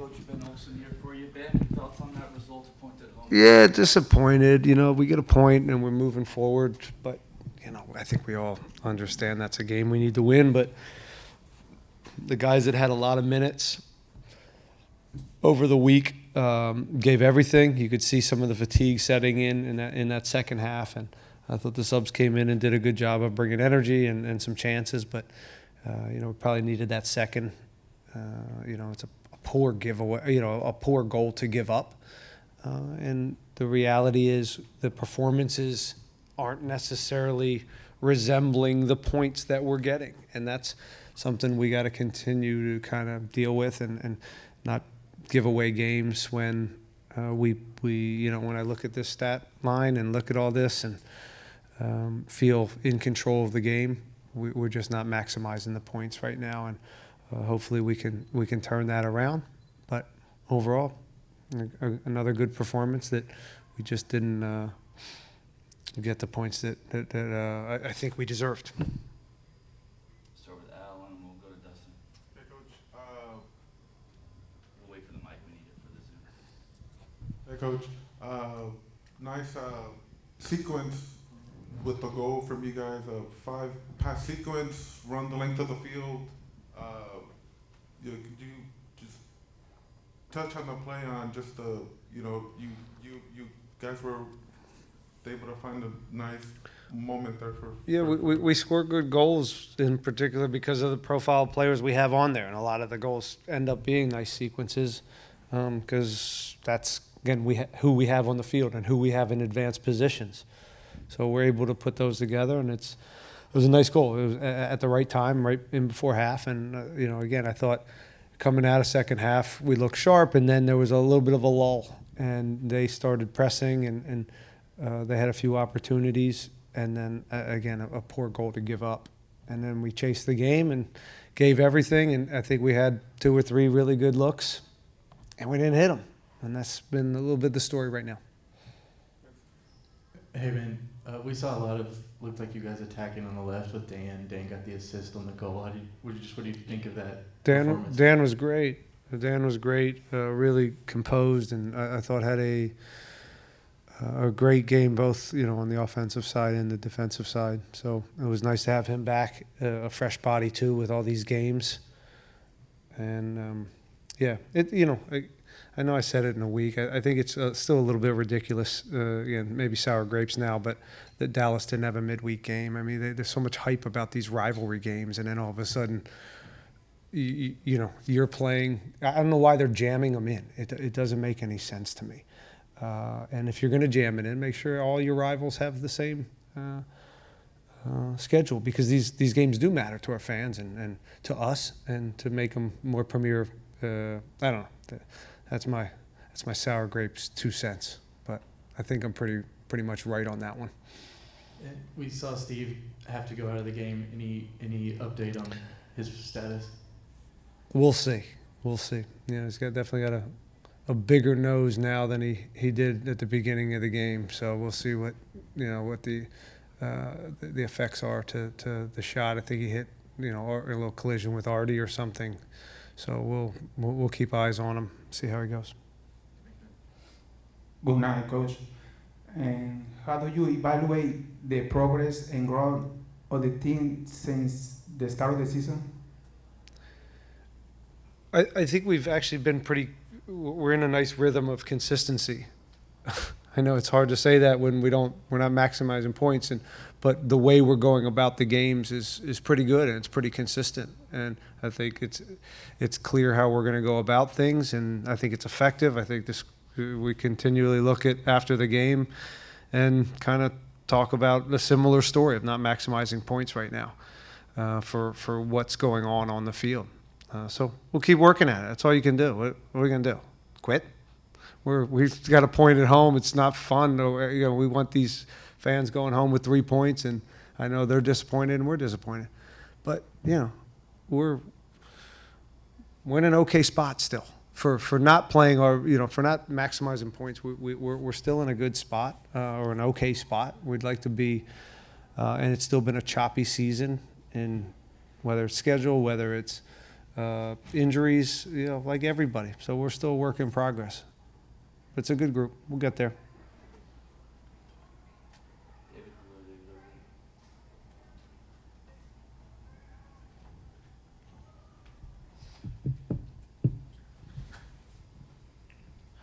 coach, Ben Olsen here for you. Ben, thoughts on that result, a point at home? Yeah, disappointed. We get a point and we're moving forward, but I think we all understand that's a game we need to win. But the guys that had a lot of minutes over the week gave everything. You could see some of the fatigue setting in that second half, and I thought the subs came in and did a good job of bringing energy and some chances. But we probably needed that second. It's a poor giveaway. A poor goal to give up. And the reality is the performances aren't necessarily resembling the points that we're getting. And that's something we got to continue to kind of deal with and not give away games when we when I look at this stat line and look at all this and feel in control of the game, we're just not maximizing the points right now. And hopefully we can turn that around. But overall, another good performance that we just didn't get the points that I think we deserved. Start with Al and we'll go to Dustin. Hey, Coach. We'll wait for the mic, we need it for the Zoom. Hey, Coach. Nice sequence with the goal from you guys. 5-pass sequence, run the length of the field. Could you just touch on the play on just the you guys were able to find a nice moment there for. Yeah, we score good goals in particular because of the profile players we have on there, and a lot of the goals end up being nice sequences because that's again who we have on the field and who we have in advanced positions. So we're able to put those together, and it was a nice goal. It was at the right time, right in before half, and again I thought coming out of second half we looked sharp, and then there was a little bit of a lull, and they started pressing and they had a few opportunities, and then again a poor goal to give up, and then we chased the game and gave everything, and I think we had 2 or 3 really good looks, and we didn't hit them, and that's been a little bit the story right now. Hey man, we saw a lot of looked like you guys attacking on the left with Dan. Dan got the assist on the goal. What do you think of that? Dan was great. Dan was great, really composed, and I thought had a great game both on the offensive side and the defensive side. So it was nice to have him back, a fresh body too with all these games. And I know I said it in a week. I think it's still a little bit ridiculous. Again, maybe sour grapes now, but that Dallas didn't have a midweek game. I mean, there's so much hype about these rivalry games, and then all of a sudden, you're playing. I don't know why they're jamming them in. It doesn't make any sense to me. And if you're going to jam it in, make sure all your rivals have the same schedule, because these games do matter to our fans and to us, and to make them more premier. I don't know. That's my sour grapes 2 cents, but I think I'm pretty much right on that one. We saw Steve have to go out of the game. Any update on his status? We'll see. He's definitely got a bigger nose now than he did at the beginning of the game. So we'll see what the effects are to the shot. I think he hit or a little collision with Artie or something. So we'll keep eyes on him, see how he goes. Good night, Coach. And how do you evaluate the progress and growth of the team since the start of the season? I think we've actually been we're in a nice rhythm of consistency. I know it's hard to say that when we're not maximizing points, but the way we're going about the games is pretty good, and it's pretty consistent. And I think it's clear how we're going to go about things, and I think it's effective. I think we continually look at after the game and kind of talk about a similar story of not maximizing points right now for what's going on the field. So we'll keep working at it. That's all you can do. What are we going to do? Quit? We've got a point at home. It's not fun. We want these fans going home with 3 points, and I know they're disappointed and we're disappointed. But we're in an okay spot still for not playing for not maximizing points. We're still in a good spot or an okay spot. We'd like to be, and it's still been a choppy season in whether it's schedule, whether it's injuries, like everybody. So we're still a work in progress. But it's a good group. We'll get there.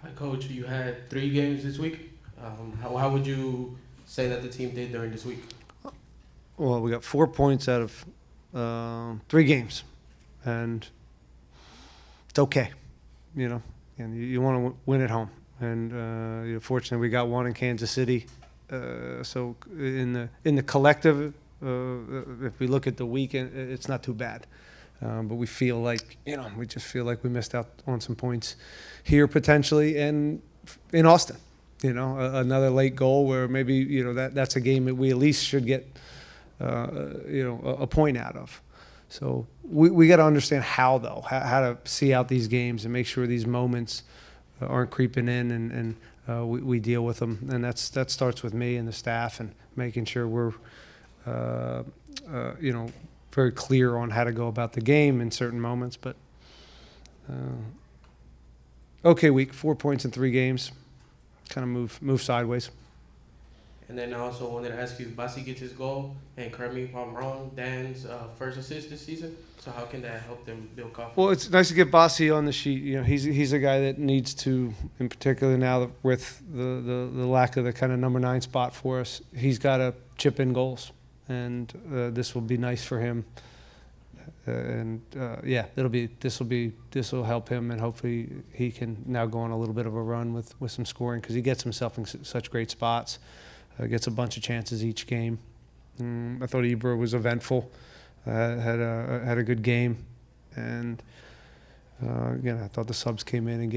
Hi, Coach. You had 3 games this week. How would you say that the team did during this week? Well, we got 4 points out of 3 games, and it's okay, And you want to win at home, and fortunately we got one in Kansas City. So in the collective, if we look at the weekend, it's not too bad. But we feel like we just feel like we missed out on some points here potentially, and in Austin. Another late goal where maybe that's a game that we at least should get a point out of. So we got to understand how to see out these games and make sure these moments aren't creeping in, and we deal with them. And that starts with me and the staff, and making sure we're very clear on how to go about the game in certain moments. But okay week, 4 points in 3 games. Kind of move sideways. And then I also wanted to ask you, Basi gets his goal, and correct me if I'm wrong, Dan's first assist this season. So how can that help them build confidence? Well, it's nice to get Basi on the sheet. He's a guy that needs to, in particular now with the lack of the kind of number 9 spot for us, he's got to chip in goals, and this will be nice for him. This will help him, and hopefully he can now go on a little bit of a run with some scoring, because he gets himself in such great spots. Gets a bunch of chances each game. I thought Ibra was eventful, had a good game, and again I thought the subs came in and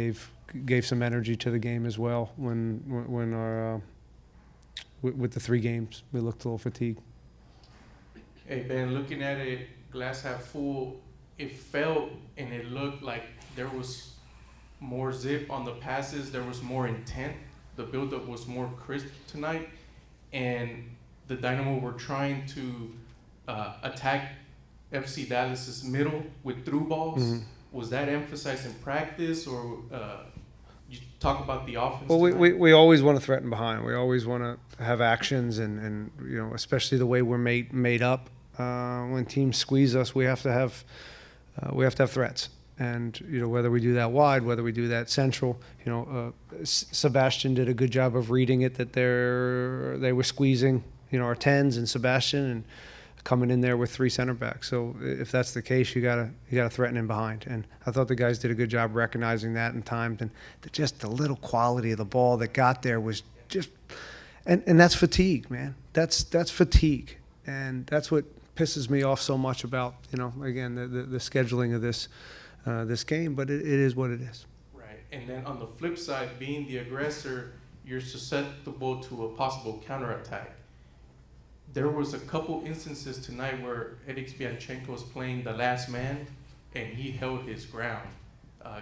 gave some energy to the game as well. When our with the 3 games we looked a little fatigued. Hey Ben, looking at it, glass half full, it felt and it looked like there was more zip on the passes, there was more intent, the buildup was more crisp tonight, and the Dynamo were trying to attack FC Dallas's middle with through balls. Mm-hmm. Was that emphasized in practice, or you talk about the offense? Well, tonight? we always want to threaten behind. We always want to have actions, and especially the way we're made up. When teams squeeze us, we have to have threats, and whether we do that wide, whether we do that central. Sebastian did a good job of reading it, that they were squeezing our 10s and Sebastian, and coming in there with 3 center backs. So if that's the case, you gotta threaten in behind. And I thought the guys did a good job recognizing that in times, and just the little quality of the ball that got there was just, and that's fatigue, man. That's fatigue, and that's what pisses me off so much about again the scheduling of this game. But it is what it is. Right, and then on the flip side, being the aggressor, you're susceptible to a possible counterattack. There was a couple instances tonight where Eric Bianchenko was playing the last man, and he held his ground.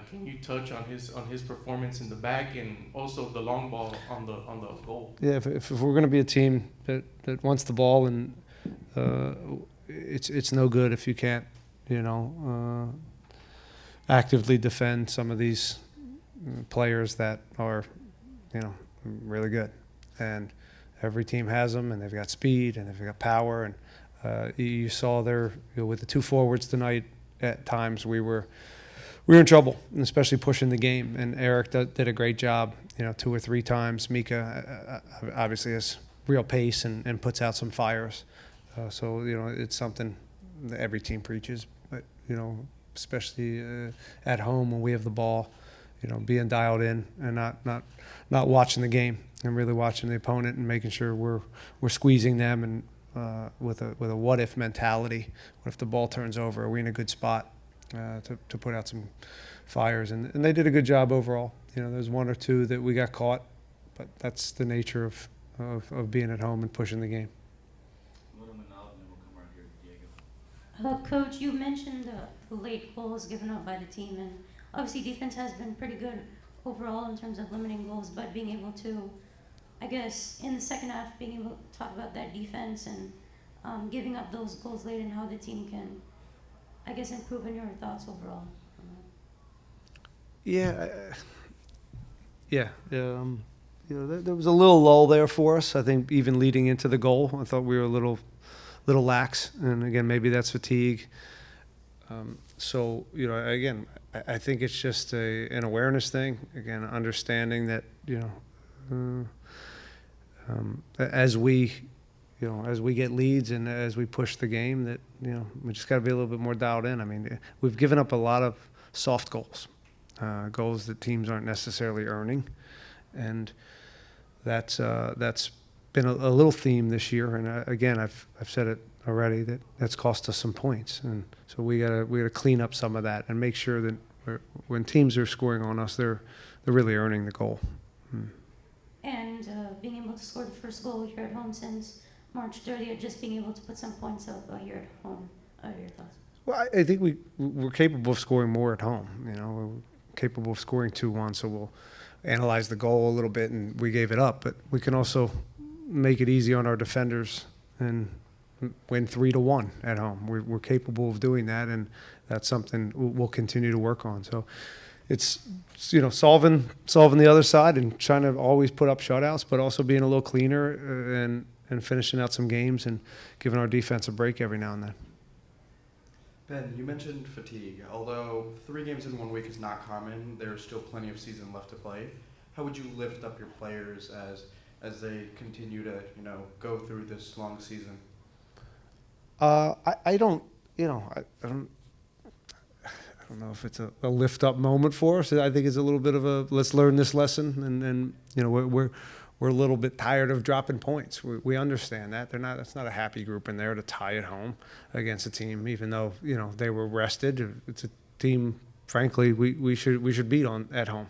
Can you touch on his performance in the back, and also the long ball on the goal? Yeah, if we're going to be a team that wants the ball, and it's no good if you can't actively defend some of these players that are really good. And every team has them, and they've got speed, and they've got power, and you saw there with the 2 forwards tonight. At times we were in trouble, and especially pushing the game. And Eric did a great job, 2 or 3 times. Mika obviously has real pace and puts out some fires. So it's something that every team preaches, but especially at home when we have the ball, being dialed in and not watching the game, and really watching the opponent and making sure we're squeezing them, and with a what if mentality. What if the ball turns over? Are we in a good spot to put out some fires? And they did a good job overall. There's 1 or 2 that we got caught, but that's the nature of being at home and pushing the game. Coach, you mentioned the late goals given up by the team, and obviously defense has been pretty good overall in terms of limiting goals, but being able to, I guess, in the second half, being able to talk about that defense and giving up those goals late, and how the team can, I guess, improve in your thoughts overall? Yeah, yeah. There was a little lull there for us. I think even leading into the goal, I thought we were a little lax, and again, maybe that's fatigue. So again, I think it's just an awareness thing. Again, understanding that as we get leads and as we push the game, that we just got to be a little bit more dialed in. I mean, we've given up a lot of soft goals, goals that teams aren't necessarily earning, and that's been a little theme this year. And again, I've said it already, that's cost us some points, and so we gotta clean up some of that and make sure that when teams are scoring on us, they're really earning the goal. And being able to score the first goal here at home since March 30th, just being able to put some points up here at home. Your thoughts? Well, I think we're capable of scoring more at home. We're capable of scoring 2-1, so we'll analyze the goal a little bit, and we gave it up, but we can also make it easy on our defenders and win 3-1 at home. We're capable of doing that, and that's something we'll continue to work on. So it's solving the other side and trying to always put up shutouts, but also being a little cleaner and finishing out some games and giving our defense a break every now and then. Ben, you mentioned fatigue. Although 3 games in 1 week is not common, there's still plenty of season left to play. How would you lift up your players as they continue to go through this long season? I don't know if it's a lift up moment for us. I think it's a little bit of a let's learn this lesson, and we're a little bit tired of dropping points. We understand that it's not a happy group in there to tie at home against a team, even though they were rested. It's a team, frankly, we should beat on at home,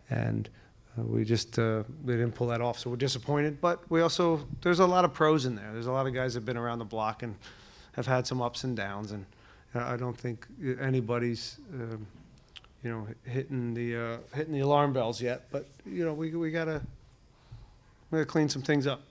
and we just they didn't pull that off. So we're disappointed, but there's a lot of pros in there. There's a lot of guys that have been around the block and have had some ups and downs, and I don't think anybody's hitting the alarm bells yet. But we gotta clean some things up.